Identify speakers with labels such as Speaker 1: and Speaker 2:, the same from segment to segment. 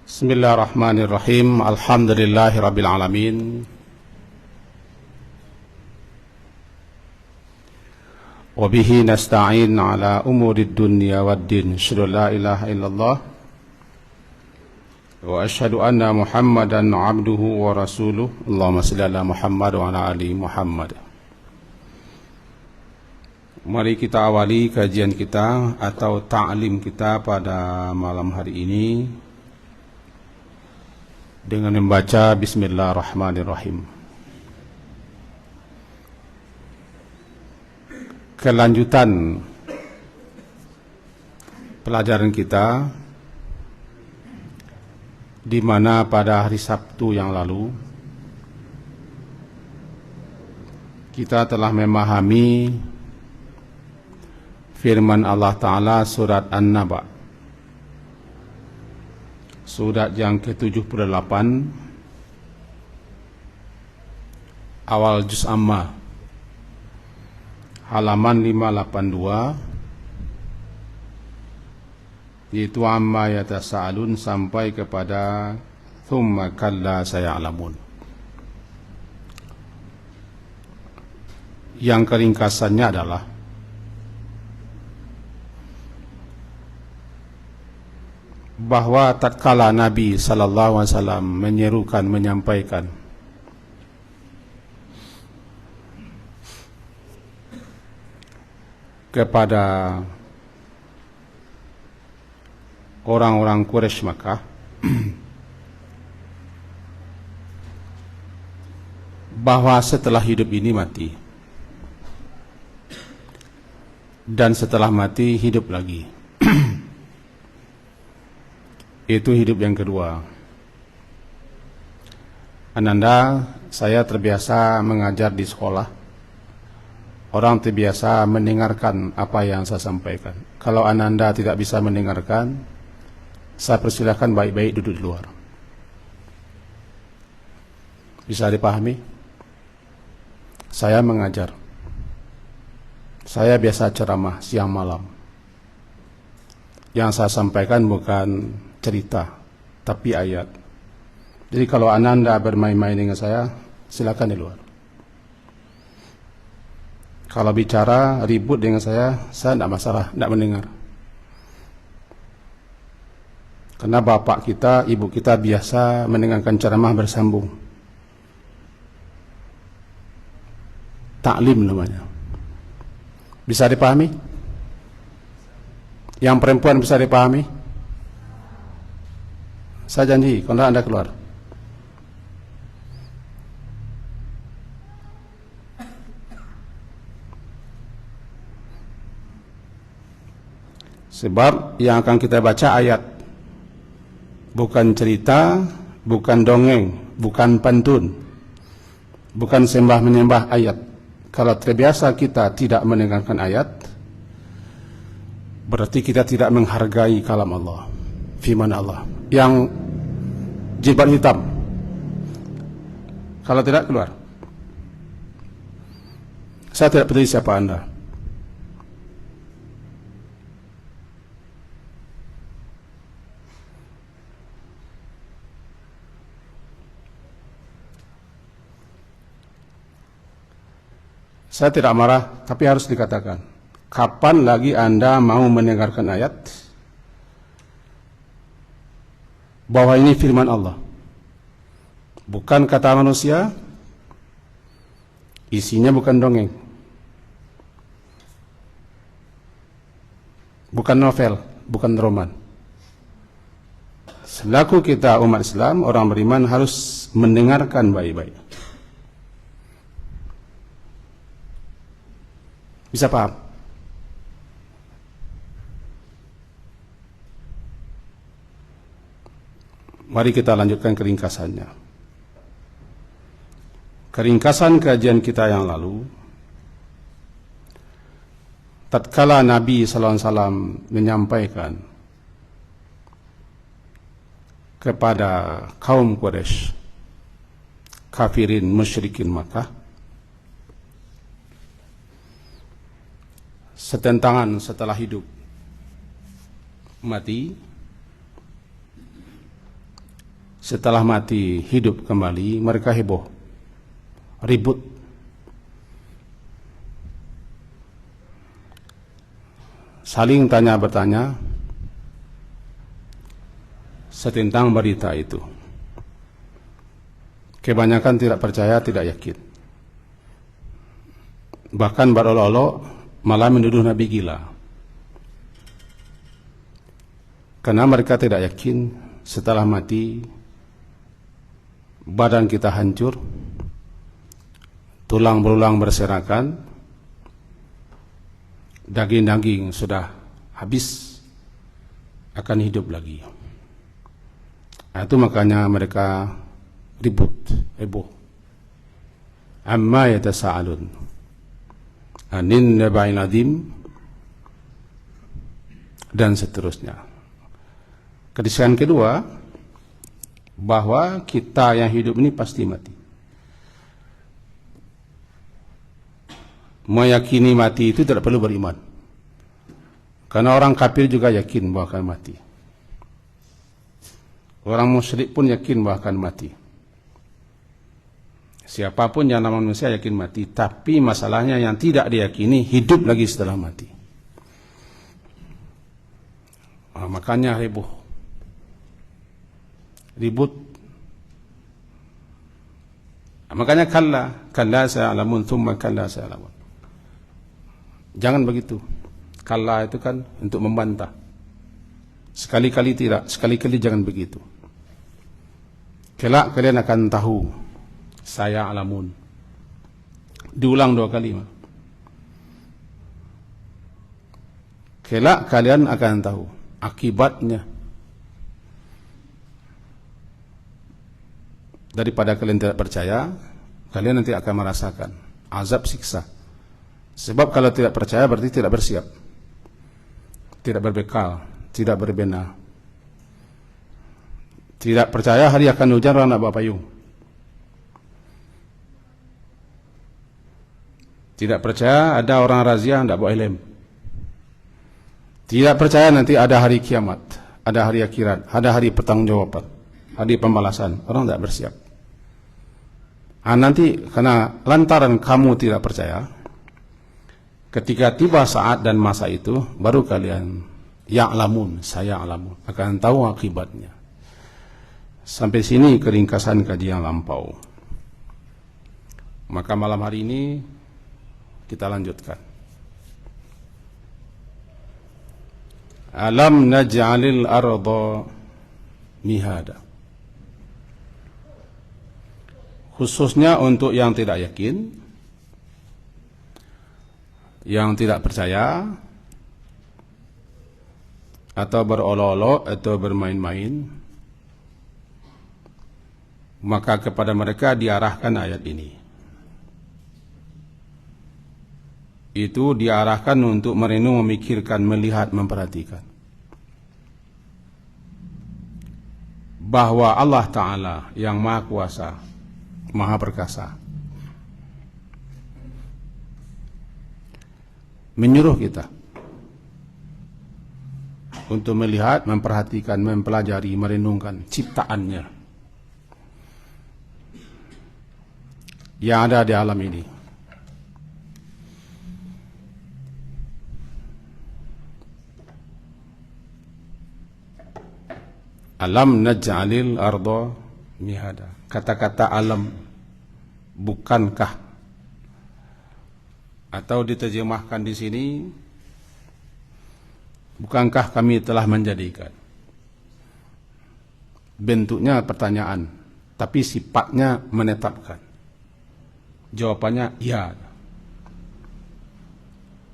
Speaker 1: Bismillahirrahmanirrahim. Alhamdulillahirabbil alamin. Wa bihi nasta'in ala umurid dunya waddin. Asyhadu la ilaha illallah wa asyhadu anna Muhammadan abduhu wa rasuluh. Allahumma shalli ala Muhammad wa ala ali Muhammad. Mari kita awali kajian kita atau ta'lim kita pada malam hari ini dengan membaca Bismillahirrahmanirrahim. Kelanjutan pelajaran kita di mana pada hari Sabtu yang lalu kita telah memahami firman Allah Ta'ala surat An-Naba, surat yang ke-78, awal juz Amma, halaman 582, yaitu amma yatasa'alun sampai kepada thumma kalla saya'lamun, yang keringkasannya adalah bahwa tatkala Nabi sallallahu alaihi wasallam menyerukan, menyampaikan kepada orang-orang Quraisy Makkah bahwa setelah hidup ini mati, dan setelah mati hidup lagi. Itu hidup yang kedua. Ananda, saya terbiasa mengajar di sekolah. Orang terbiasa mendengarkan apa yang saya sampaikan. Kalau Ananda tidak bisa mendengarkan, saya persilahkan baik-baik duduk di luar. Bisa dipahami? Saya mengajar. Saya biasa ceramah siang malam. Yang saya sampaikan bukan cerita, tapi ayat. Jadi kalau Ananda bermain-main dengan saya, silakan di luar. Kalau bicara ribut dengan saya tidak masalah, tidak mendengar. Karena bapak kita, ibu kita biasa mendengarkan ceramah bersambung. Taklim namanya. Bisa dipahami? Yang perempuan bisa dipahami? Saya janji, kalau Anda keluar. Sebab yang akan kita baca ayat, bukan cerita, bukan dongeng, bukan pantun, bukan sembah menyembah ayat. Kalau terbiasa kita tidak mendengarkan ayat, berarti kita tidak menghargai kalam Allah, firman Allah yang jilbab hitam. Kalau tidak, keluar. Saya tidak peduli siapa Anda. Saya tidak marah, tapi harus dikatakan, kapan lagi Anda mau mendengarkan ayat bahwa ini firman Allah, bukan kata manusia, isinya bukan dongeng, bukan novel, bukan roman. Selaku kita umat Islam, orang beriman harus mendengarkan baik-baik. Bisa paham? Mari kita lanjutkan keringkasannya. Keringkasan kajian kita yang lalu, tatkala Nabi sallallahu alaihi wasallam menyampaikan kepada kaum Quraisy, kafirin musyrikin Makkah, setentangan setelah hidup mati, setelah mati hidup kembali, mereka heboh, ribut. Saling tanya bertanya tentang berita itu. Kebanyakan tidak percaya, tidak yakin. Bahkan berolok-olok malah menuduh Nabi gila. Karena mereka tidak yakin setelah mati badan kita hancur, tulang belulang berserakan, daging-daging sudah habis, akan hidup lagi. Nah, itu makanya mereka ribut, heboh. Amma yatasaalun anin naba'il azim, dan seterusnya. Kedisian kedua, bahwa kita yang hidup ini pasti mati. Meyakini mati itu tidak perlu beriman, karena orang kafir juga yakin bahwa akan mati. Orang musyrik pun yakin bahwa akan mati. Siapapun yang namanya manusia yakin mati, tapi masalahnya yang tidak diyakini hidup lagi setelah mati. Nah, makanya heboh, ribut. Nah, makanya kalla sa'alamun thumma kalla sa'alamun. Jangan begitu. Kalla itu kan untuk membantah. Sekali-kali tidak, sekali-kali jangan begitu. Kelak kalian akan tahu, saya alamun. Diulang 2 kali. Kelak kalian akan tahu akibatnya. Daripada kalian tidak percaya, kalian nanti akan merasakan azab siksa. Sebab kalau tidak percaya berarti tidak bersiap, tidak berbekal, tidak berbenah. Tidak percaya hari akan hujan, orang nak bawa payung. Tidak percaya ada orang razia, tidak bawa helm. Tidak percaya nanti ada hari kiamat, ada hari akhirat, ada hari pertanggungjawaban, hari pembalasan. Orang tidak bersiap. Nanti karena lantaran kamu tidak percaya, ketika tiba saat dan masa itu, baru kalian ya'lamun, saya alamun, akan tahu akibatnya. Sampai sini keringkasan kajian lampau. Maka malam hari ini kita lanjutkan. Alam naj'alil arda mihada. Khususnya untuk yang tidak yakin, yang tidak percaya, atau berolok-olok atau bermain-main, maka kepada mereka diarahkan ayat ini. Itu diarahkan untuk merenung, memikirkan, melihat, memperhatikan bahwa Allah Ta'ala yang Maha Kuasa, Maha Perkasa, menyuruh kita untuk melihat, memperhatikan, mempelajari, merenungkan ciptaannya yang ada di alam ini. Alam naj'alil arda mihada. Kata-kata alam, bukankah, atau diterjemahkan di sini, bukankah kami telah menjadikan. Bentuknya pertanyaan, tapi sifatnya menetapkan. Jawabannya ya.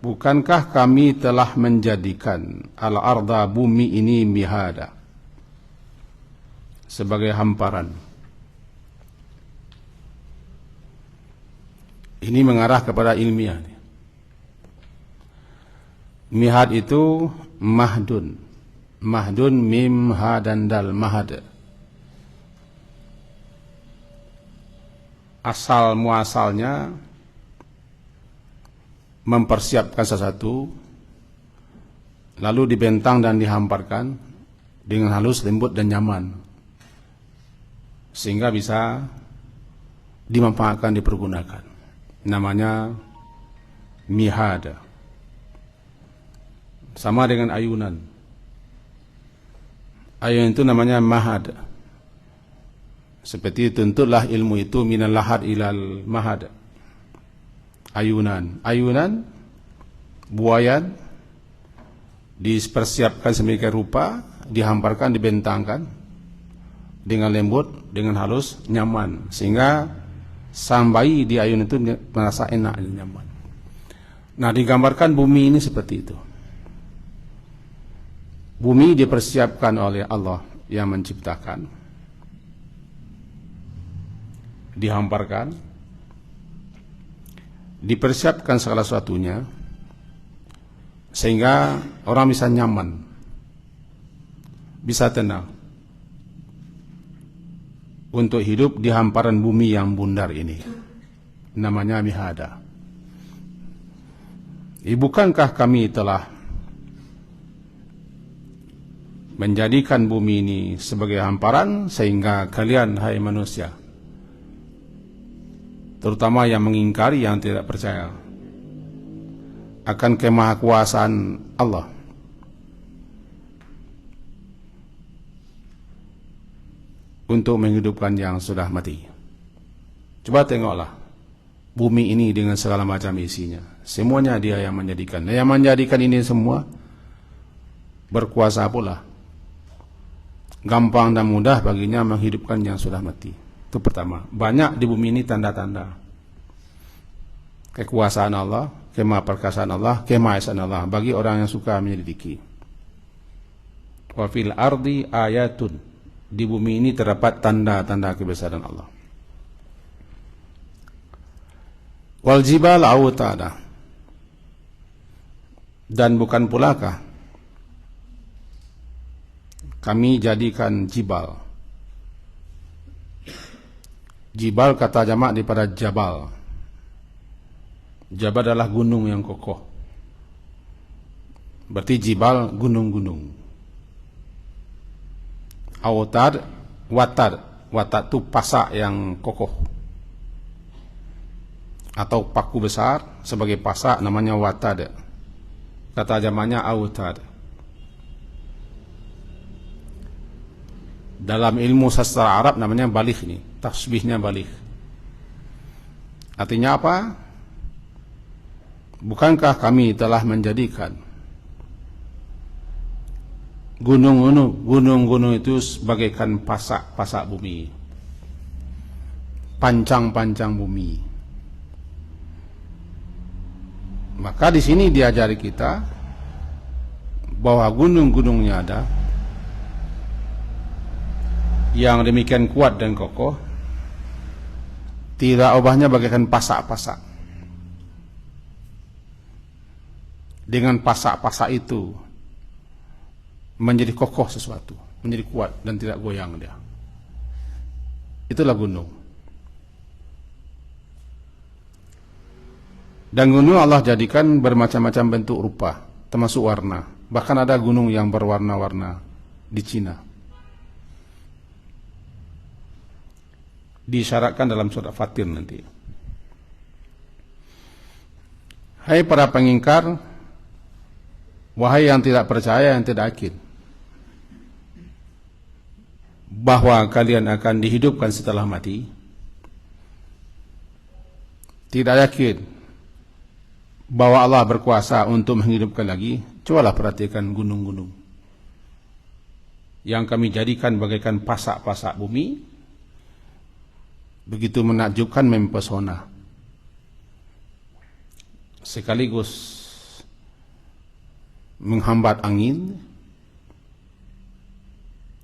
Speaker 1: Bukankah kami telah menjadikan al-arda, bumi ini, mihada, sebagai hamparan. Ini mengarah kepada ilmiah. Mihad itu mahdun. Mahdun, mim, ha dan dal, mahad. Asal muasalnya mempersiapkan sesuatu, lalu dibentang dan dihamparkan dengan halus, lembut dan nyaman. sehingga bisa dimanfaatkan, dipergunakan. Namanya mihada. Sama dengan ayunan. Ayunan itu namanya mahad. Seperti tuntutlah ilmu itu minal lahad ilal mahad. Ayunan. Ayunan, buayan, dipersiapkan sedemikian rupa, dihamparkan, dibentangkan dengan lembut, dengan halus, nyaman, sehingga sang bayi di ayunan itu merasa enak dan nyaman. Nah, digambarkan bumi ini seperti itu. Bumi dipersiapkan oleh Allah yang menciptakan, dihamparkan, dipersiapkan segala sesuatunya, sehingga orang bisa nyaman, bisa tenang untuk hidup di hamparan bumi yang bundar ini. Namanya mihada. Bukankah kami telah menjadikan bumi ini sebagai hamparan, sehingga kalian, hai manusia, terutama yang mengingkari, yang tidak percaya akan kemahakuasaan Allah, untuk menghidupkan yang sudah mati. Coba tengoklah bumi ini dengan segala macam isinya. Semuanya Dia yang menjadikan. Yang menjadikan ini semua berkuasa pula. Gampang dan mudah baginya menghidupkan yang sudah mati. Itu pertama. Banyak di bumi ini tanda-tanda kekuasaan Allah, kemahaperkasaan Allah, kemahaesaan Allah bagi orang yang suka menyelidiki. Wa fil ardi ayatun. Di bumi ini terdapat tanda-tanda kebesaran Allah. Wal jibal autada. Dan bukan pulakah kami jadikan jibal. Jibal kata jamak daripada jabal. Jabal adalah gunung yang kokoh. Berarti jibal gunung-gunung. Autad, watad. Watad itu pasak yang kokoh, atau paku besar sebagai pasak, namanya watad. Kata jamaknya autad. Dalam ilmu sastra Arab namanya baligh ini, tasbihnya baligh. Artinya apa? Bukankah kami telah menjadikan gunung-gunung itu sebagaikan pasak-pasak bumi, pancang-pancang bumi. Maka di sini diajari kita bahwa gunung-gunungnya ada yang demikian kuat dan kokoh, tidak ubahnya bagaikan pasak-pasak. Dengan pasak-pasak itu menjadi kokoh sesuatu, menjadi kuat dan tidak goyang dia. Itulah gunung. Dan gunung Allah jadikan bermacam-macam bentuk rupa, termasuk warna. Bahkan ada gunung yang berwarna-warna di Cina. Disyaratkan dalam surat Fatir nanti. Hai para pengingkar, wahai yang tidak percaya, yang tidak yakin bahwa kalian akan dihidupkan setelah mati, tidak yakin bahwa Allah berkuasa untuk menghidupkan lagi, cobalah perhatikan gunung-gunung yang kami jadikan bagaikan pasak-pasak bumi. Begitu menakjubkan, mempesona, sekaligus menghambat angin,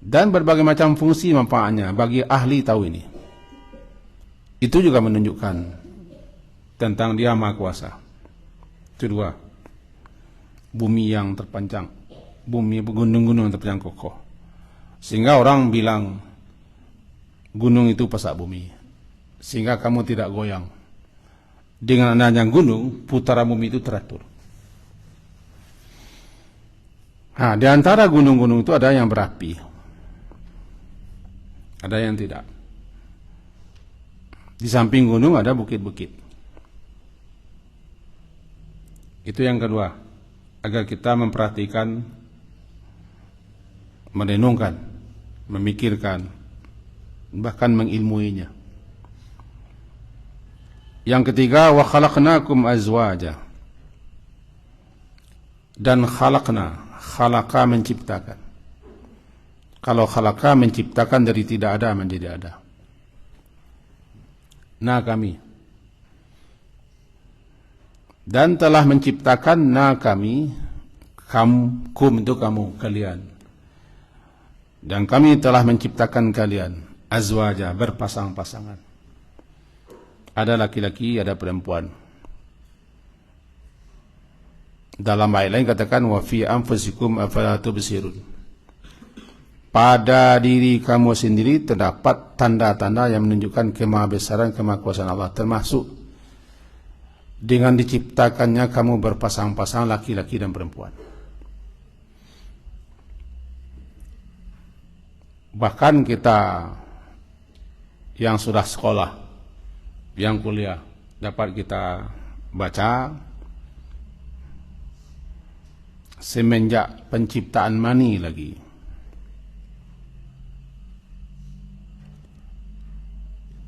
Speaker 1: dan berbagai macam fungsi manfaatnya bagi ahli tahu ini. Itu juga menunjukkan tentang Dia Maha Kuasa. Itu dua, bumi yang terpanjang, bumi gunung-gunung yang terpanjang kokoh, sehingga orang bilang gunung itu pasak bumi, sehingga kamu tidak goyang. Dengan adanya gunung, putaran bumi itu teratur. Nah, di antara gunung-gunung itu ada yang berapi, ada yang tidak. Di samping gunung ada bukit-bukit. Itu yang kedua, agar kita memperhatikan, merenungkan, memikirkan, bahkan mengilmuinya. Yang ketiga, wa khalaqnakum azwaja. Dan khalaqa menciptakan. Kalau khalaqa menciptakan dari tidak ada menjadi ada. Nah kami. Dan telah menciptakan kami, kum itu kamu, kalian. Dan kami telah menciptakan kalian azwaja, berpasang-pasangan. Ada laki-laki, ada perempuan. Dalam ayat lain katakan wa fi anfusikum afala tubsirun. Pada diri kamu sendiri terdapat tanda-tanda yang menunjukkan kemahabesaran, kemahakuasaan Allah, termasuk dengan diciptakannya kamu berpasang-pasang laki-laki dan perempuan. Bahkan kita yang sudah sekolah, yang kuliah, dapat kita baca semenjak penciptaan mani lagi.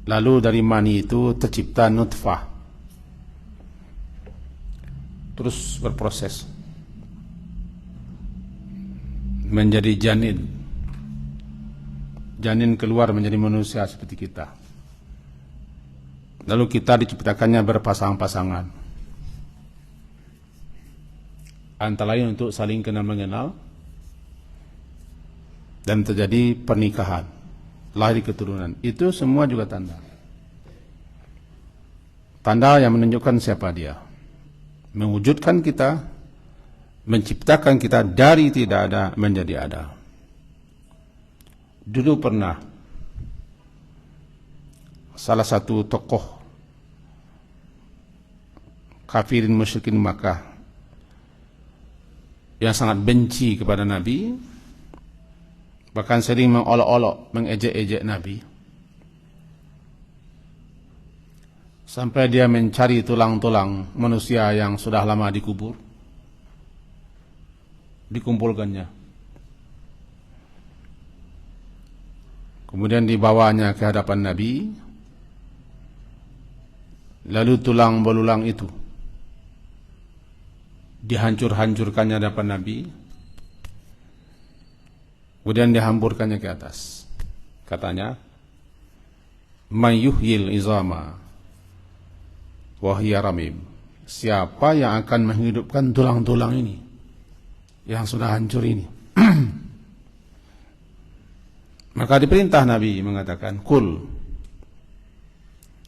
Speaker 1: Lalu dari mani itu tercipta nutfah, terus berproses menjadi janin. Janin keluar menjadi manusia seperti kita. Lalu kita diciptakannya berpasang-pasangan, antara lain untuk saling kenal mengenal, dan terjadi pernikahan, lahir keturunan. Itu semua juga tanda. Tanda yang menunjukkan siapa dia. Mewujudkan kita, menciptakan kita dari tidak ada menjadi ada. Dulu pernah salah satu tokoh kafirin musyrikin Makkah yang sangat benci kepada Nabi, bahkan sering mengolok-olok, mengejek-ejek Nabi, sampai dia mencari tulang-tulang manusia yang sudah lama dikubur, dikumpulkannya, kemudian dibawanya ke hadapan Nabi. Lalu tulang belulang itu dihancur-hancurkannya hadapan Nabi, kemudian dihamburkannya ke atas. Katanya, "Man yuhyil izama wa hiya ramim." Siapa yang akan menghidupkan tulang-tulang ini yang sudah hancur ini? Maka diperintah Nabi mengatakan, "Kul."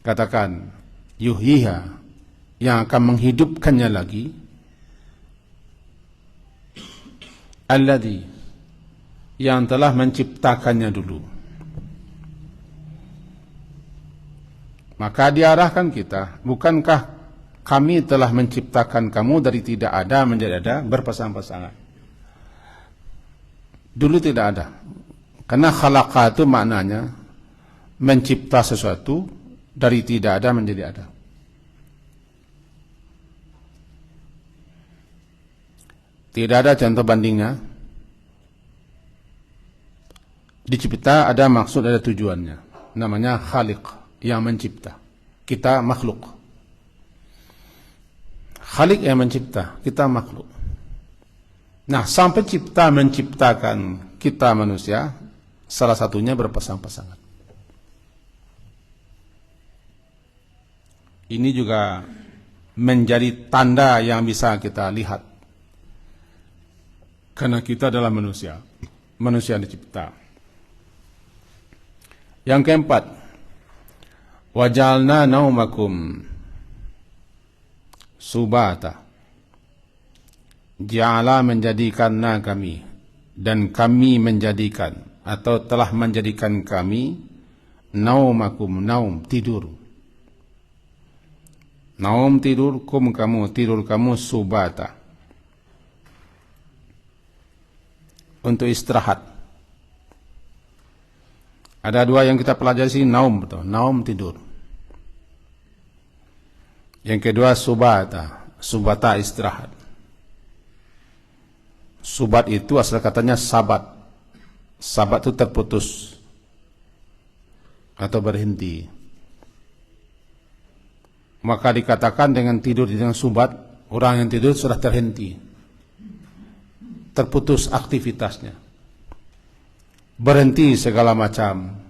Speaker 1: Katakan, yuhyiha, yang akan menghidupkannya lagi, alladzi, yang telah menciptakannya dulu. Maka diarahkan kita, bukankah kami telah menciptakan kamu dari tidak ada menjadi ada, berpasang-pasangan. Dulu tidak ada. Karena khalaqa itu maknanya mencipta sesuatu dari tidak ada menjadi ada. Tidak ada contoh bandingnya. Dicipta ada maksud, ada tujuannya. Namanya khaliq, yang mencipta. Kita makhluk. Khaliq yang mencipta, kita makhluk. Nah, sang pencipta menciptakan kita manusia, salah satunya berpasang-pasangan. Ini juga menjadi tanda yang bisa kita lihat, karena kita adalah manusia, manusia yang dicipta. Yang keempat, wajalna naumakum subata. Ja'ala menjadikan kami, dan kami menjadikan, atau telah menjadikan kami, naumakum, naum, tidur. Naum tidur, kum kamu, tidur kamu, subata, untuk istirahat. Ada dua yang kita pelajari sini, naum, betul, naum tidur. Yang kedua subata. Subata istirahat. Subat itu asal katanya sabat. Sabat itu terputus atau berhenti. Maka dikatakan dengan tidur dengan subat, orang yang tidur sudah terhenti, terputus aktivitasnya, berhenti segala macam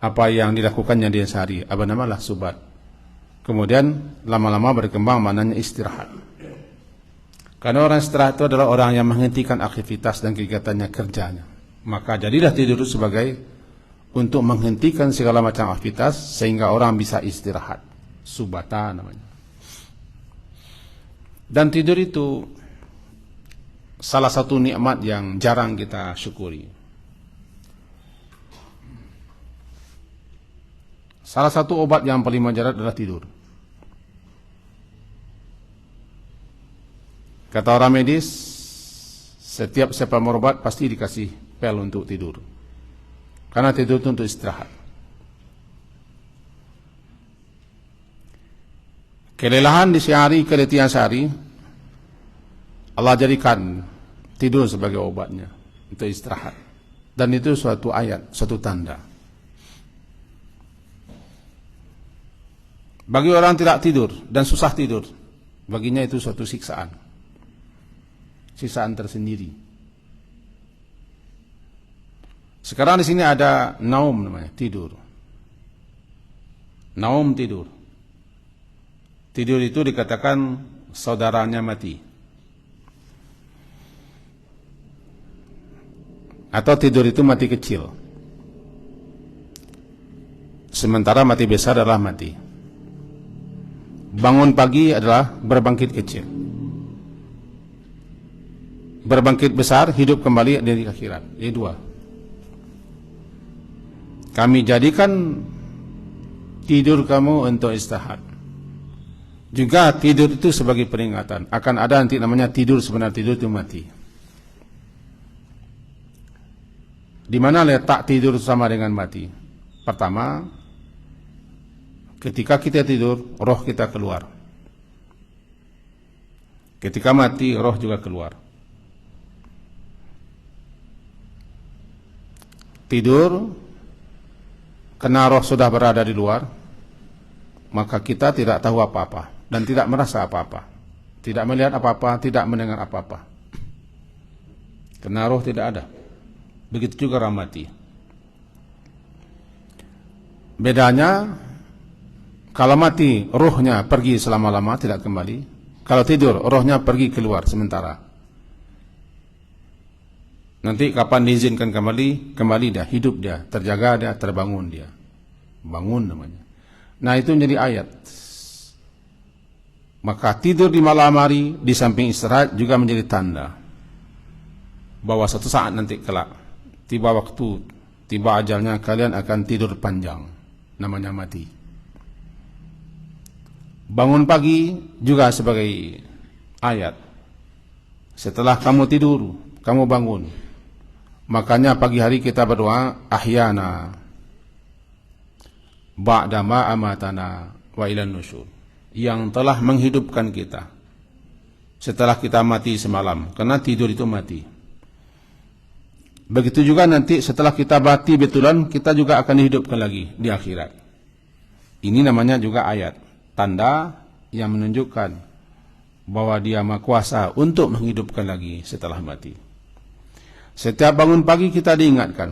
Speaker 1: apa yang dilakukannya di sehari. Apa namalah subat. Kemudian lama-lama berkembang maknanya istirahat. Karena orang istirahat itu adalah orang yang menghentikan aktivitas dan kegiatannya, kerjanya. Maka jadilah tidur itu sebagai untuk menghentikan segala macam aktivitas sehingga orang bisa istirahat. Subata namanya. Dan tidur itu salah satu nikmat yang jarang kita syukuri. Salah satu obat yang paling mujarab adalah tidur. Kata orang medis, setiap siapa berobat pasti dikasih pel untuk tidur. Karena tidur itu untuk istirahat. Kelelahan di sehari, keletihan sehari, Allah jadikan tidur sebagai obatnya untuk istirahat. Dan itu suatu ayat, suatu tanda. Bagi orang tidak tidur dan susah tidur, baginya itu suatu siksaan. Siksaan tersendiri. Sekarang di sini ada naum namanya, tidur. Naum tidur. Tidur itu dikatakan saudaranya mati. Atau tidur itu mati kecil. Sementara mati besar adalah mati. Bangun pagi adalah berbangkit kecil. Berbangkit besar, hidup kembali dari akhirat. Ini dua. Kami jadikan tidur kamu untuk istirahat. Juga tidur itu sebagai peringatan. Akan ada nanti namanya tidur, sebenarnya tidur itu mati. Di mana letak tidur sama dengan mati? Pertama, ketika kita tidur, roh kita keluar. Ketika mati, roh juga keluar. Tidur, karena roh sudah berada di luar, maka kita tidak tahu apa-apa dan tidak merasa apa-apa, tidak melihat apa-apa, tidak mendengar apa-apa. Karena roh tidak ada. Begitu juga orang mati. Bedanya, kalau mati rohnya pergi selama-lama tidak kembali. Kalau tidur rohnya pergi keluar sementara. Nanti kapan diizinkan kembali, kembali dia, hidup dia, terjaga dia, terbangun dia. Bangun namanya. Nah itu menjadi ayat. Maka tidur di malam hari di samping istirahat juga menjadi tanda bahwa suatu saat nanti kelak tiba waktu, tiba ajalnya, kalian akan tidur panjang, namanya mati. Bangun pagi juga sebagai ayat. Setelah kamu tidur, kamu bangun. Makanya pagi hari kita berdoa, ahyana ba'da ma amatana wa ilan nusyur, yang telah menghidupkan kita setelah kita mati semalam, karena tidur itu mati. Begitu juga nanti setelah kita mati betulan, kita juga akan dihidupkan lagi di akhirat. Ini namanya juga ayat, tanda yang menunjukkan bahwa Dia Maha Kuasa untuk menghidupkan lagi setelah mati. Setiap bangun pagi kita diingatkan,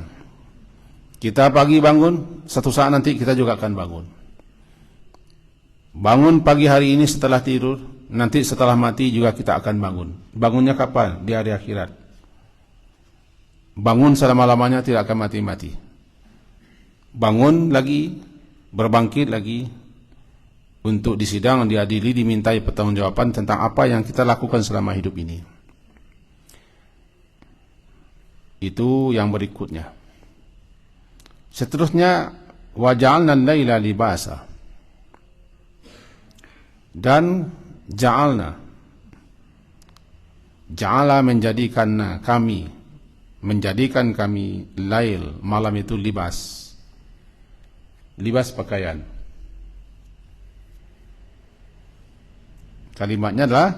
Speaker 1: kita pagi bangun, satu saat nanti kita juga akan bangun. Bangun pagi hari ini setelah tidur, nanti setelah mati juga kita akan bangun. Bangunnya kapan? Di hari akhirat. Bangun selama-lamanya tidak akan mati-mati. Bangun lagi, berbangkit lagi, untuk disidang, diadili, dimintai pertanggungjawaban tentang apa yang kita lakukan selama hidup ini. Itu yang berikutnya. Seterusnya, waja'alna al-laila libasa. Dan ja'alna, ja'ala menjadikan kami lail, malam itu libas. Libas pakaian. Kalimatnya adalah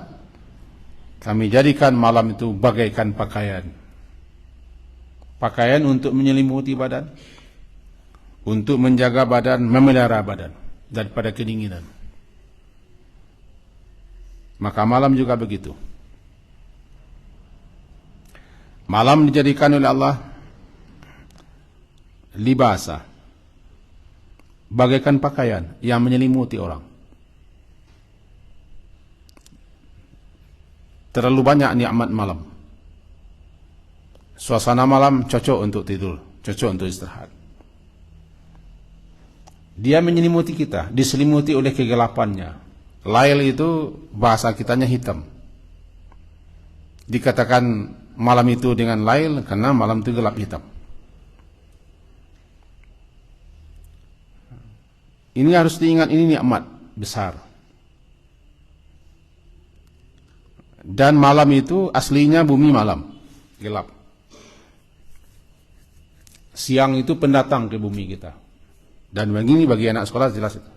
Speaker 1: kami jadikan malam itu bagaikan pakaian. Pakaian untuk menyelimuti badan, untuk menjaga badan, memelihara badan daripada kedinginan. Maka malam juga begitu. Malam dijadikan oleh Allah libasa, bagaikan pakaian yang menyelimuti orang. Terlalu banyak nikmat malam. Suasana malam cocok untuk tidur, cocok untuk istirahat. Dia menyelimuti kita, diselimuti oleh kegelapannya. Lail itu bahasa kitanya hitam. Dikatakan malam itu dengan lail karena malam itu gelap hitam. Ini harus diingat, ini nikmat besar. Dan malam itu aslinya bumi malam, gelap. Siang itu pendatang ke bumi kita. Dan begini bagi anak sekolah jelas itu.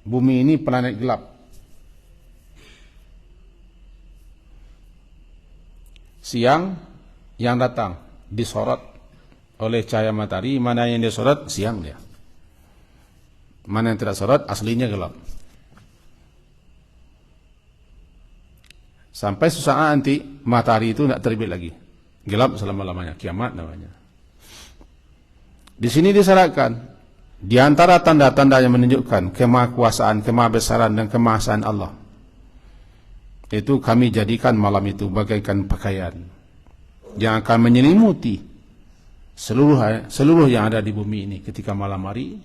Speaker 1: Bumi ini planet gelap. Siang yang datang disorot oleh cahaya matahari, mana yang disorot siang dia. Mana yang tidak sorot aslinya gelap. Sampai suatu saat nanti matahari itu tidak terbit lagi. Gelap selama-lamanya, kiamat namanya. Di sini disyaratkan di antara tanda-tanda yang menunjukkan kemahakuasaan, kemahabesaran dan kemahasan Allah. Itu kami jadikan malam itu bagaikan pakaian yang akan menyelimuti seluruh yang ada di bumi ini ketika malam hari,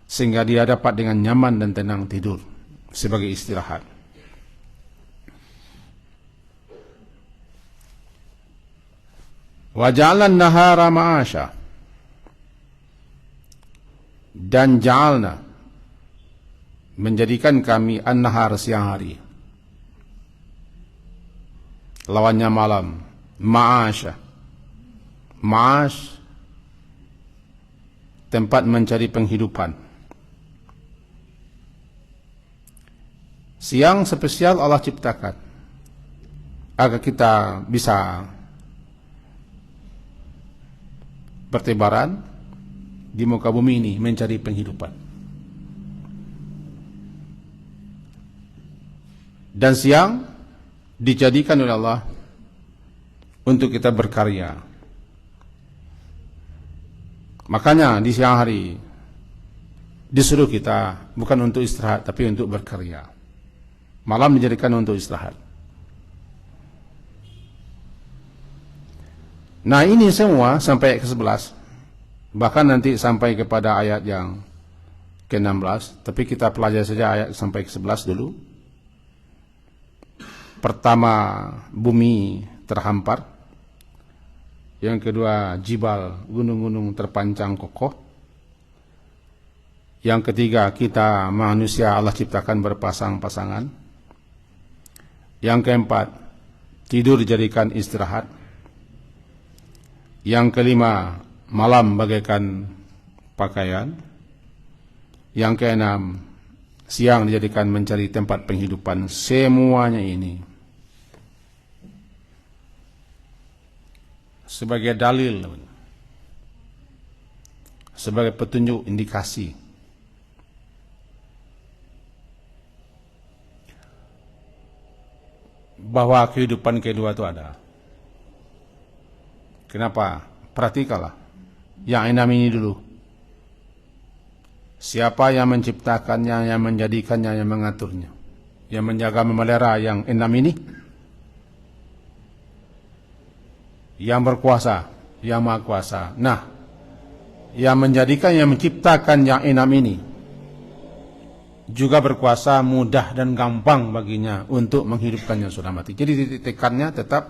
Speaker 1: sehingga dia dapat dengan nyaman dan tenang tidur sebagai istirahat. Wa ja'alna nahara ma'asha, dan ja'alna menjadikan kami an-nahar siang hari, lawannya malam, ma'asha. Ma'ash tempat mencari penghidupan. Siang spesial Allah ciptakan agar kita bisa bertebaran di muka bumi ini mencari penghidupan. Dan siang dijadikan oleh Allah untuk kita berkarya. Makanya di siang hari disuruh kita bukan untuk istirahat tapi untuk berkarya. Malam dijadikan untuk istirahat. Nah ini semua sampai ke 11, bahkan nanti sampai kepada ayat yang ke-16, tapi kita pelajari saja ayat sampai ke 11 dulu. Pertama, bumi terhampar. Yang kedua, jibal, gunung-gunung terpancang kokoh. Yang ketiga, kita manusia Allah ciptakan berpasang-pasangan. Yang keempat, tidur dijadikan istirahat. Yang kelima, malam bagaikan pakaian. Yang keenam, siang dijadikan mencari tempat penghidupan. Semuanya ini sebagai dalil, sebagai petunjuk, indikasi bahwa kehidupan kedua itu ada. Kenapa? Perhatikanlah yang enam ini dulu. Siapa yang menciptakannya, yang menjadikannya, yang mengaturnya, yang menjaga memelihara yang enam ini? Yang berkuasa, yang maha kuasa. Nah, yang menjadikan, yang menciptakan yang enam ini juga berkuasa, mudah dan gampang baginya untuk menghidupkan yang sudah mati. Jadi titik tekannya tetap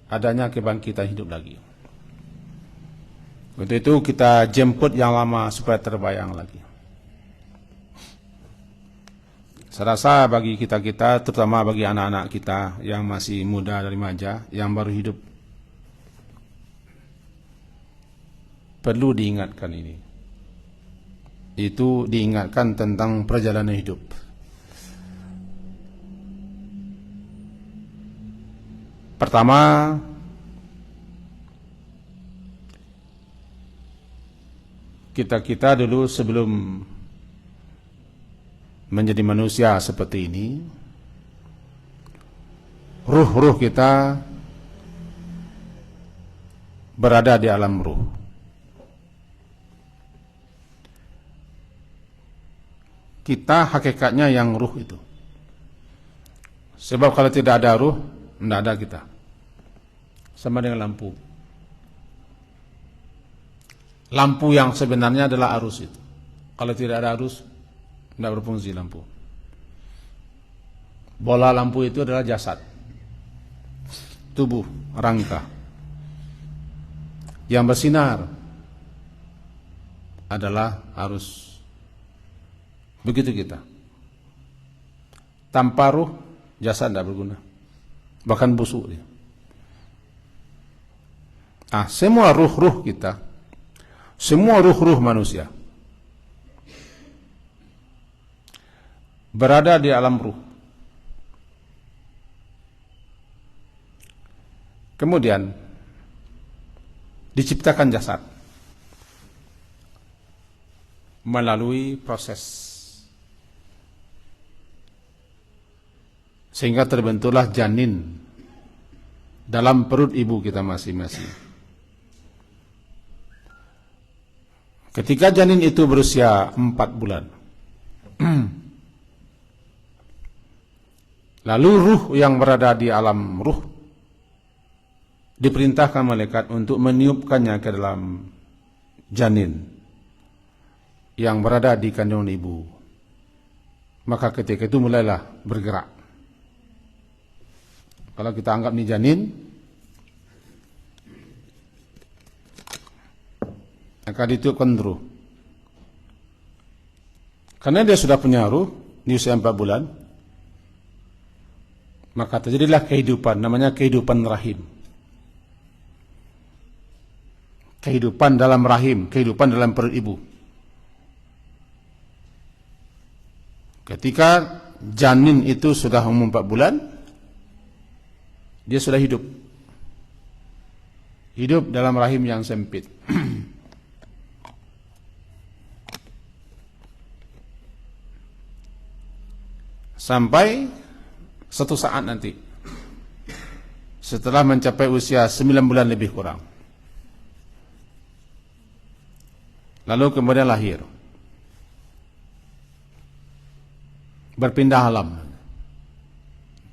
Speaker 1: adanya kebangkitan hidup lagi. Untuk itu kita jemput yang lama supaya terbayang lagi. Saya rasa bagi kita-kita, terutama bagi anak-anak kita yang masih muda dan remaja, yang baru hidup, perlu diingatkan ini. Itu diingatkan tentang perjalanan hidup. Pertama, kita dulu sebelum menjadi manusia seperti ini, ruh-ruh kita berada di alam ruh. Kita hakikatnya yang ruh itu. Sebab kalau tidak ada ruh, tidak ada kita. Sama dengan lampu. Lampu yang sebenarnya adalah arus itu. Kalau tidak ada arus, tidak berfungsi lampu. Bola lampu itu adalah jasad, tubuh, rangka. Yang bersinar adalah arus. Begitu kita. Tanpa ruh, jasad tidak berguna. Bahkan busuk dia. Semua ruh-ruh kita, semua ruh-ruh manusia berada di alam ruh. Kemudian diciptakan jasad melalui proses sehingga terbentuklah janin dalam perut ibu kita masing-masing. Ketika janin itu berusia 4 bulan, lalu ruh yang berada di alam ruh diperintahkan malaikat untuk meniupkannya ke dalam janin yang berada di kandungan ibu. Maka ketika itu mulailah bergerak. Kalau kita anggap ini janin, maka ditiupkan ruh. Karena dia sudah punya ruh di usia 4 bulan, maka terjadilah kehidupan, namanya kehidupan rahim. Kehidupan dalam rahim, kehidupan dalam perut ibu. Ketika janin itu sudah umur 4 bulan, dia sudah hidup. Hidup dalam rahim yang sempit. Sampai satu saat nanti, setelah mencapai usia 9 bulan lebih kurang, lalu kemudian lahir, berpindah alam,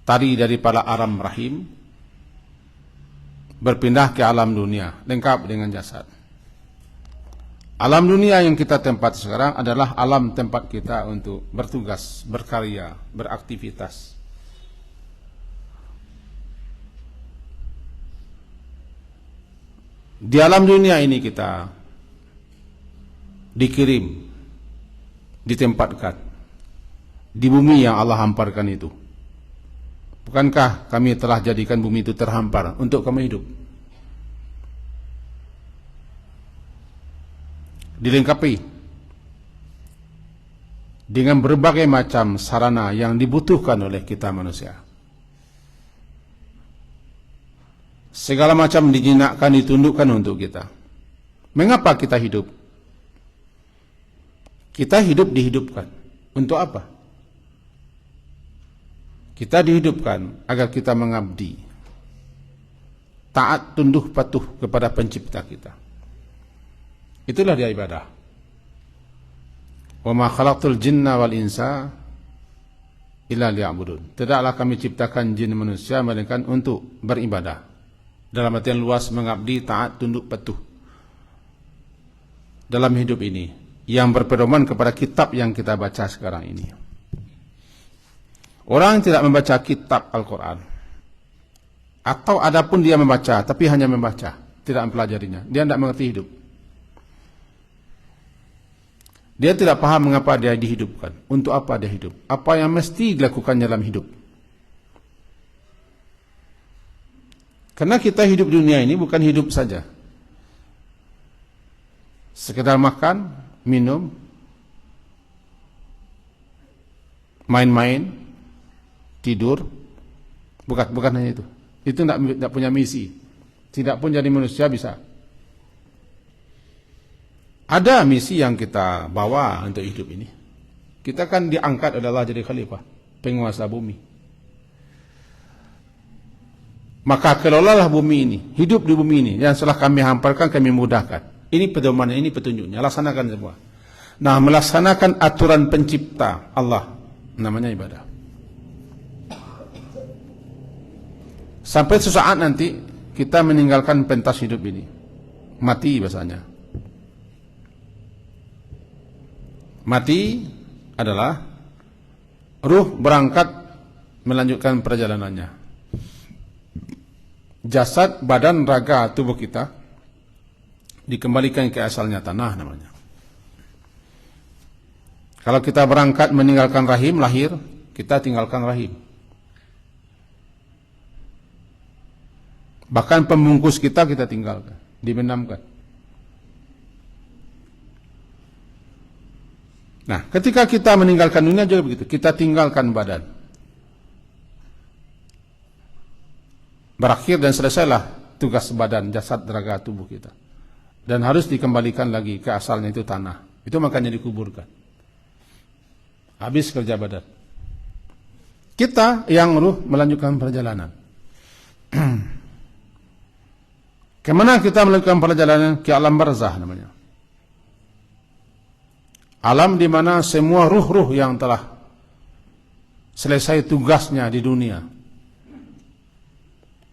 Speaker 1: tadi daripada alam rahim, berpindah ke alam dunia, lengkap dengan jasad. Alam dunia yang kita tempat sekarang adalah alam tempat kita untuk bertugas, berkarya, beraktivitas. Di alam dunia ini kita dikirim, ditempatkan di bumi yang Allah hamparkan itu. Bukankah kami telah jadikan bumi itu terhampar untuk kamu hidup? Dilengkapi dengan berbagai macam sarana yang dibutuhkan oleh kita manusia. Segala macam dijinakkan, ditundukkan untuk kita. Mengapa kita hidup? Kita hidup dihidupkan. Untuk apa? Kita dihidupkan agar kita mengabdi, taat, tunduk, patuh kepada pencipta kita. Itulah dia ibadah. Wa ma khalaqtul jinna wal insa illa liya'budun. Tidaklah kami ciptakan jin manusia melainkan untuk beribadah. Dalam artian luas, mengabdi, taat, tunduk, patuh dalam hidup ini, yang berpedoman kepada kitab yang kita baca sekarang ini. Orang yang tidak membaca kitab Al-Quran, atau adapun dia membaca tapi hanya membaca, tidak mempelajarinya, dia tidak mengerti hidup. Dia tidak paham mengapa dia dihidupkan, untuk apa dia hidup, apa yang mesti dilakukan dalam hidup. Karena kita hidup dunia ini bukan hidup saja, sekedar makan, minum, main-main, tidur, bukan hanya itu. Itu tidak punya misi. Tidak pun jadi manusia bisa. Ada misi yang kita bawa untuk hidup ini. Kita kan diangkat oleh Allah jadi khalifah, penguasa bumi. Maka kelolalah bumi ini, hidup di bumi ini, yang setelah kami hamparkan, kami mudahkan. Ini pedomannya, ini petunjuknya, laksanakan semua. Nah, melaksanakan aturan pencipta Allah, namanya ibadah. Sampai sesaat nanti, kita meninggalkan pentas hidup ini. Mati bahasanya. Mati adalah ruh berangkat melanjutkan perjalanannya. Jasad, badan, raga, tubuh kita dikembalikan ke asalnya, tanah namanya. Kalau kita berangkat meninggalkan rahim, lahir, kita tinggalkan rahim. Bahkan pembungkus kita tinggalkan, dibenamkan. Nah, ketika kita meninggalkan dunia juga begitu, kita tinggalkan badan. Berakhir dan selesailah tugas badan, jasad, raga, tubuh kita. Dan harus dikembalikan lagi ke asalnya, itu tanah. Itu makanya dikuburkan. Habis kerja badan. Kita yang ruh melanjutkan perjalanan. Kemana kita melanjutkan perjalanan? Ke alam barzah namanya. Alam di mana semua ruh-ruh yang telah selesai tugasnya di dunia,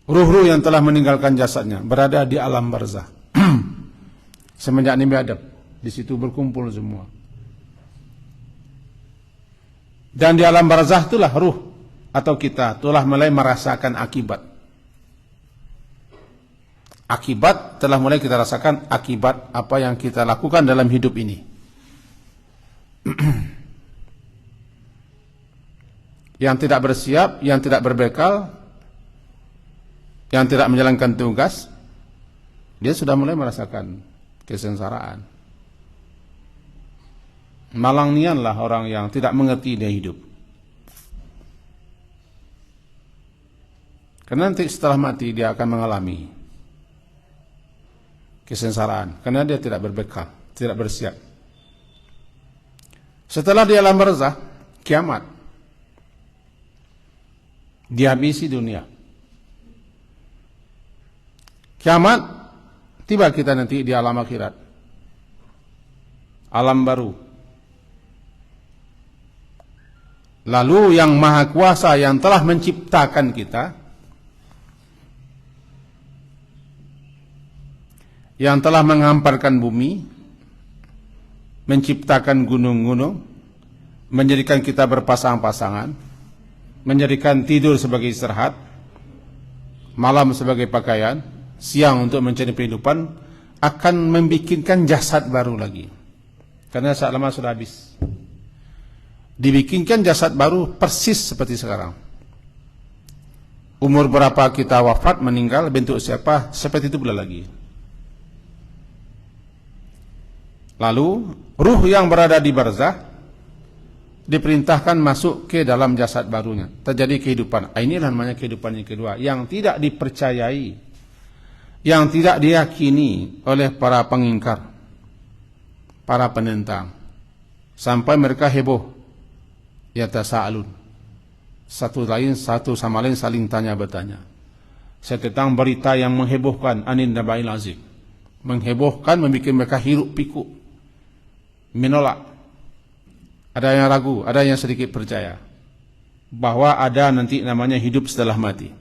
Speaker 1: ruh-ruh yang telah meninggalkan jasadnya, berada di alam barzah. Semenjak Nabi Adam, di situ berkumpul semua. Dan di alam barzah itulah ruh atau kita telah mulai merasakan akibat. Akibat telah mulai kita rasakan akibat apa yang kita lakukan dalam hidup ini. Yang tidak bersiap, yang tidak berbekal, yang tidak menjalankan tugas, dia sudah mulai merasakan kesengsaraan. Malang nianlah orang yang tidak mengerti dia hidup. Karena nanti setelah mati dia akan mengalami kesengsaraan, karena dia tidak berbekal, tidak bersiap. Setelah di alam barzah, kiamat, dihabisi dunia. Kiamat, tiba kita nanti di alam akhirat, alam baru. Lalu yang maha kuasa yang telah menciptakan kita, yang telah menghamparkan bumi, menciptakan gunung-gunung, menjadikan kita berpasang-pasangan, menjadikan tidur sebagai istirahat, malam sebagai pakaian, siang untuk mencari kehidupan, akan membikinkan jasad baru lagi. Karena saat lama sudah habis. Dibikinkan jasad baru persis seperti sekarang. Umur berapa kita wafat, meninggal, bentuk siapa, seperti itu pula lagi. Lalu ruh yang berada di barzah diperintahkan masuk ke dalam jasad barunya. Terjadi kehidupan. Inilah namanya kehidupan yang kedua, yang tidak dipercayai, yang tidak diyakini oleh para pengingkar, para penentang, sampai mereka heboh. Yatasaalun, satu sama lain saling tanya bertanya tentang berita yang menghebohkan, anin naba'il azim, menghebohkan, membuat mereka hiruk pikuk, menolak. Ada yang ragu, ada yang sedikit percaya bahwa ada nanti namanya hidup setelah mati.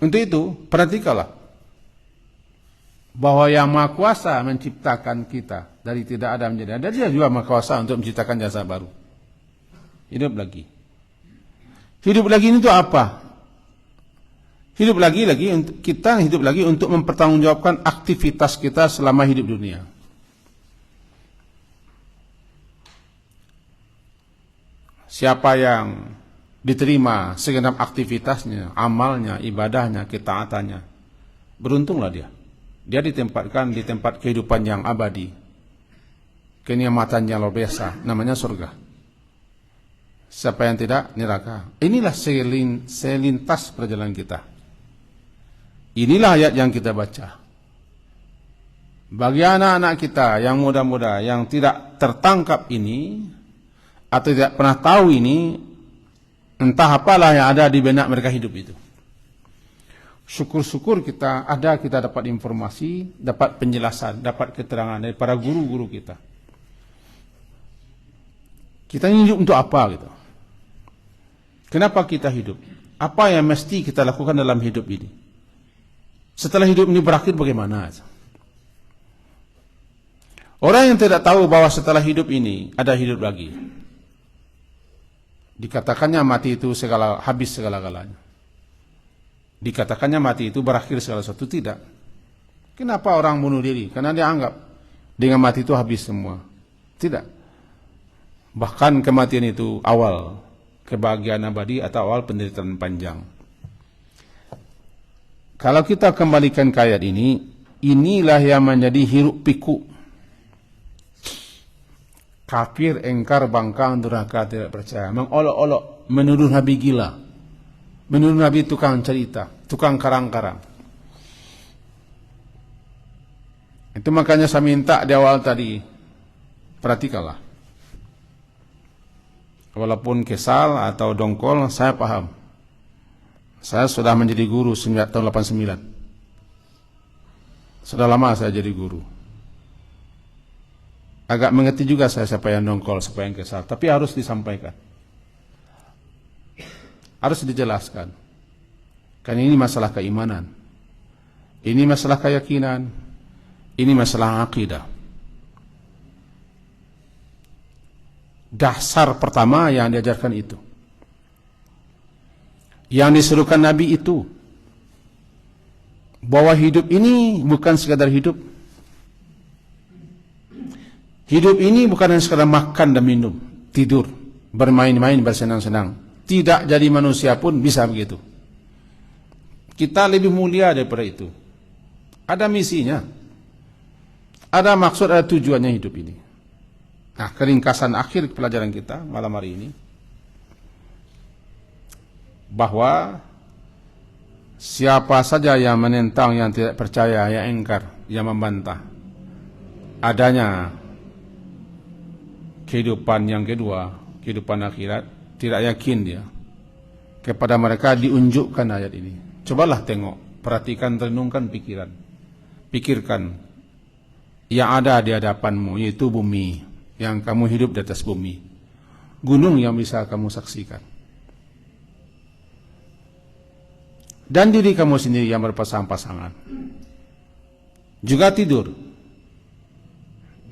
Speaker 1: Untuk itu, perhatikanlah bahwa yang Maha Kuasa menciptakan kita dari tidak ada menjadi ada. Dia juga Maha Kuasa untuk menciptakan jasa baru. Hidup lagi. Hidup lagi itu apa? Hidup lagi kita hidup lagi untuk mempertanggungjawabkan aktivitas kita selama hidup dunia. Siapa yang diterima segenap aktivitasnya, amalnya, ibadahnya, ketaatannya, beruntunglah dia. Dia ditempatkan di tempat kehidupan yang abadi, kenikmatan yang luar biasa, namanya surga. Siapa yang tidak, neraka. Inilah selintas perjalanan kita. Inilah ayat yang kita baca. Bagi anak-anak kita yang muda-muda yang tidak tertangkap ini atau tidak pernah tahu ini, entah apalah yang ada di benak mereka hidup itu. Syukur-syukur kita dapat informasi, dapat penjelasan, dapat keterangan dari para guru-guru kita. Kita ini hidup untuk apa gitu? Kenapa kita hidup? Apa yang mesti kita lakukan dalam hidup ini? Setelah hidup ini berakhir bagaimana? Orang yang tidak tahu bahwa setelah hidup ini ada hidup lagi, dikatakannya mati itu habis segala-galanya. Dikatakannya mati itu berakhir segala sesuatu, tidak. Kenapa orang bunuh diri? Karena dia anggap dengan mati itu habis semua. Tidak. Bahkan kematian itu awal kebahagiaan abadi atau awal penderitaan panjang. Kalau kita kembalikan ke ayat ini, inilah yang menjadi hiruk pikuk kafir, engkar, bangkang, durhaka, tidak percaya, mengolok-olok, menuduh Nabi gila, menuduh Nabi tukang cerita, tukang karang-karang. Itu makanya saya minta di awal tadi, perhatikanlah. Walaupun kesal atau dongkol, saya paham. Saya sudah menjadi guru sejak tahun 89. Sudah lama saya jadi guru. Agak mengerti juga saya siapa yang dongkol, siapa yang kesal. Tapi harus disampaikan. Harus dijelaskan. Karena ini masalah keimanan. Ini masalah keyakinan. Ini masalah akidah. Dasar pertama yang diajarkan itu. Yang disuruhkan Nabi itu. Bahwa hidup ini bukan sekadar hidup. Hidup ini bukan hanya sekadar makan dan minum, tidur, bermain-main, bersenang-senang. Tidak jadi manusia pun bisa begitu. Kita lebih mulia daripada itu. Ada misinya. Ada maksud, ada tujuannya hidup ini. Nah, keringkasan akhir pelajaran kita malam hari ini, bahwa siapa saja yang menentang, yang tidak percaya, yang engkar, yang membantah adanya kehidupan yang kedua, kehidupan akhirat, tidak yakin dia. Kepada mereka diunjukkan ayat ini. Cobalah tengok, perhatikan, renungkan pikiran. Pikirkan yang ada di hadapanmu, yaitu bumi, yang kamu hidup di atas bumi. Gunung yang bisa kamu saksikan. Dan diri kamu sendiri yang berpasang-pasangan. Juga tidur.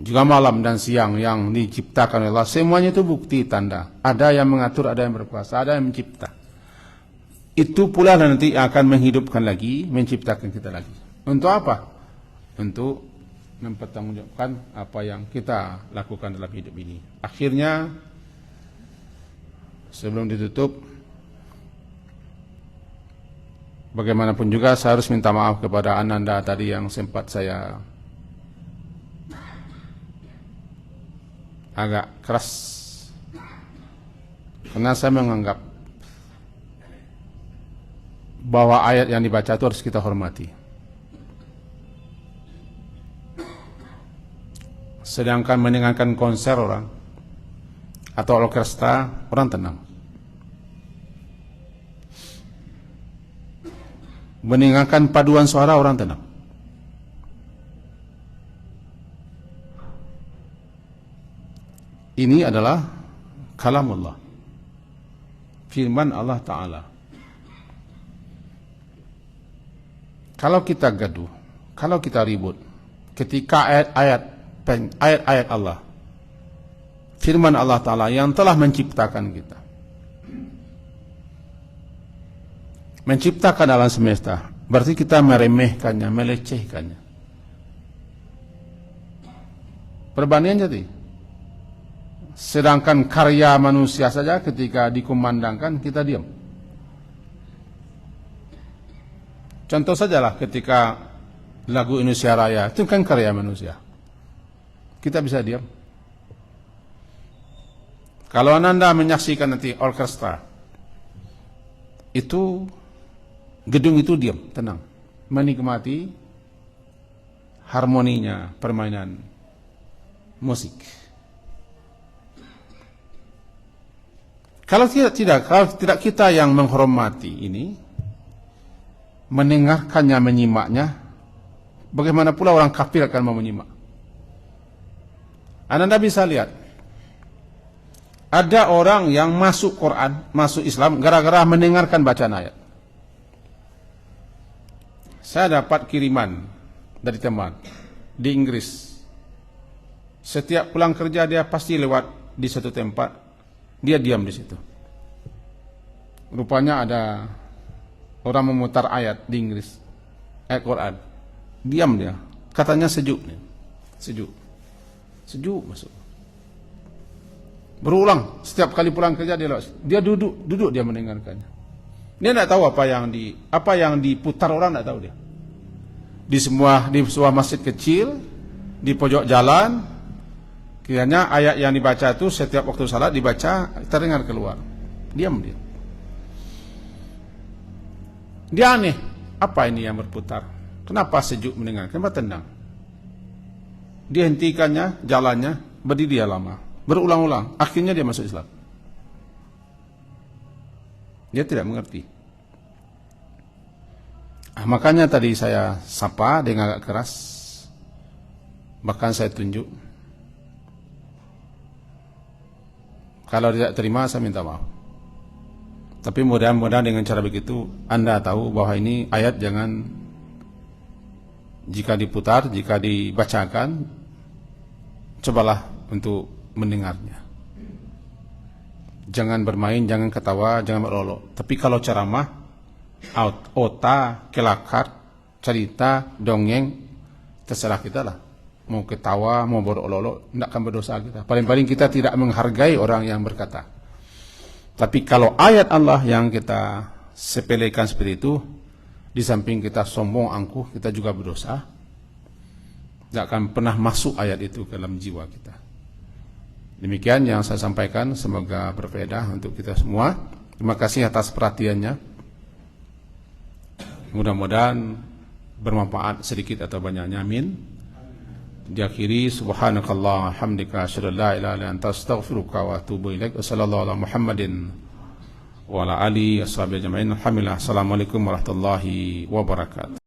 Speaker 1: Juga malam dan siang yang diciptakan oleh Allah. Semuanya itu bukti tanda. Ada yang mengatur, ada yang berkuasa, ada yang mencipta. Itu pula nanti akan menghidupkan lagi, menciptakan kita lagi. Untuk apa? Untuk mempertanggungjawabkan apa yang kita lakukan dalam hidup ini. Akhirnya, sebelum ditutup, bagaimanapun juga saya harus minta maaf kepada Ananda tadi yang sempat saya agak keras, karena saya menganggap bahwa ayat yang dibaca itu harus kita hormati. Sedangkan mendengarkan konser orang atau orkestra, orang tenang. Mendengarkan paduan suara, orang tenang. Ini adalah kalamullah, firman Allah Ta'ala. Kalau kita gaduh, kalau kita ribut, ketika ayat-ayat Allah, firman Allah Ta'ala yang telah menciptakan kita, menciptakan alam semesta, berarti kita meremehkannya, melecehkannya. Perbandingan jadi. Sedangkan karya manusia saja ketika dikumandangkan kita diam. Contoh sajalah ketika lagu Indonesia Raya, itu kan karya manusia. Kita bisa diam. Kalau Anda menyaksikan nanti orkestra, itu gedung itu diam, tenang, menikmati harmoninya permainan musik. Kalau tidak kita yang menghormati ini, mendengarkannya, menyimaknya, bagaimana pula orang kafir akan mau menyimak? Anda bisa lihat, ada orang yang masuk Quran, masuk Islam, gara-gara mendengarkan bacaan ayat. Saya dapat kiriman dari teman di Inggris. Setiap pulang kerja dia pasti lewat di satu tempat, dia diam di situ. Rupanya ada orang memutar ayat di Inggris, ayat Quran. Diam dia, katanya sejuk nih, sejuk masuk. Berulang, setiap kali pulang kerja dia duduk dia mendengarkannya. Dia tidak tahu apa yang diputar orang, tidak tahu dia. Di sebuah masjid kecil di pojok jalan, kiranya ayat yang dibaca itu setiap waktu salat dibaca, terdengar keluar. Diam dia. Dia aneh, apa ini yang berputar? Kenapa sejuk mendengar? Kenapa tenang? Dia hentikannya, jalannya, berdiri dia lama, berulang-ulang. Akhirnya dia masuk Islam. Dia tidak mengerti. Makanya tadi saya sapa dengan agak keras, bahkan saya tunjuk. Kalau tidak terima, saya minta maaf. Tapi mudah-mudahan dengan cara begitu Anda tahu bahwa ini ayat jangan, jika diputar, jika dibacakan, cobalah untuk mendengarnya. Jangan bermain, jangan ketawa, jangan berolok. Tapi kalau ceramah, kelakar, cerita, dongeng, terserah kita lah. Mau ketawa, mau berolok, tidak akan berdosa kita. Paling-paling kita tidak menghargai orang yang berkata. Tapi kalau ayat Allah yang kita sepelekan seperti itu, di samping kita sombong, angkuh, kita juga berdosa. Tidak akan pernah masuk ayat itu ke dalam jiwa kita. Demikian yang saya sampaikan, semoga berfaedah untuk kita semua. Terima kasih atas perhatiannya. Mudah-mudahan bermanfaat sedikit atau banyaknya, amin. Diakhiri, subhanakallah hamdika asyhadu an la ilaha illa anta astaghfiruka wa atubu ilaik. Wassallallahu ala Muhammadin wa ala alihi washabihi ajmain. Alhamdulillah. Assalamualaikum warahmatullahi wabarakatuh.